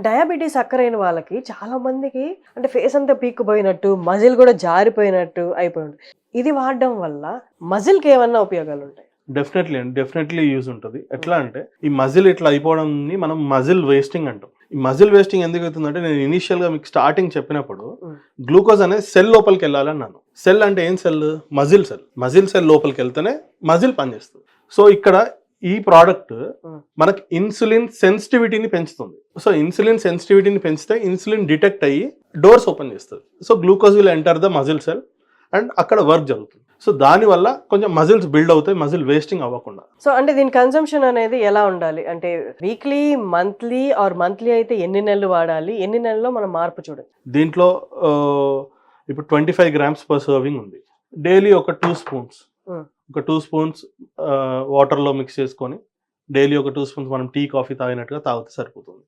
Diabetes అక్కరైన వాళ్ళకి చాలా మందికి అంటే ఫేస్ అంతా పీక్కుపోయినట్టు, మజిల్ కూడా జారిపోయినట్టు అయిపోయింది. ఇది వాడడం వల్ల మజిల్‌కి ఏమన్నా ఉపయోగాలు ఉంటాయి? డెఫినెట్లీ అండి. డెఫినెట్లీ యూజ్ ఉంటుంది. ఎట్లా అంటే ఈ మజిల్ ఇట్లా అయిపోవడంని మనం మజిల్ వేస్టింగ్ అంటాం. ఈ మజిల్ వేస్టింగ్ ఎందుకు అవుతుందంటే నేను ఇనీషియల్‌గా మీకు స్టార్టింగ్ చెప్పినప్పుడు గ్లూకోజ్ అనేది సెల్ లోపలికి వెళ్ళాలి అన్నాను. సెల్ అంటే ఏం cell? Muscle cell. Muscle cell లోపలికి వెళ్తేనే మజిల్ పనిచేస్తుంది. సో ఇక్కడ ఈ ప్రోడక్ట్ మనకి ఇన్సులిన్ సెన్సిటివిటీని పెంచుతుంది. సో ఇన్సులిన్ సెన్సిటివిటీని పెంచితే ఇన్సులిన్ డిటెక్ట్ అయ్యి డోర్స్ ఓపెన్ చేస్తుంది. So glucose will enter the muscle cell and అక్కడ వర్క్ జరుగుతుంది. సో దానివల్ల కొంచెం మజిల్స్ బిల్డ్ అవుతాయి, మజిల్ వేస్టింగ్ అవ్వకుండా. సో అంటే దీని కన్సంప్షన్ అనేది ఎలా ఉండాలి? అంటే వీక్లీ, మంత్లీ అయితే ఎన్ని నెలలు వాడాలి? ఎన్ని నెలల్లో మనం మార్పు చూడాలి? దీంట్లో ఇప్పుడు 25 grams పర్ సర్వింగ్ ఉంది. డైలీ ఒక 2 స్పూన్స్ ఒక 2 స్పూన్స్ వాటర్లో మిక్స్ చేసుకొని డైలీ ఒక 2 స్పూన్స్ మనం టీ కాఫీ తాగినట్టుగా తాగితే సరిపోతుంది.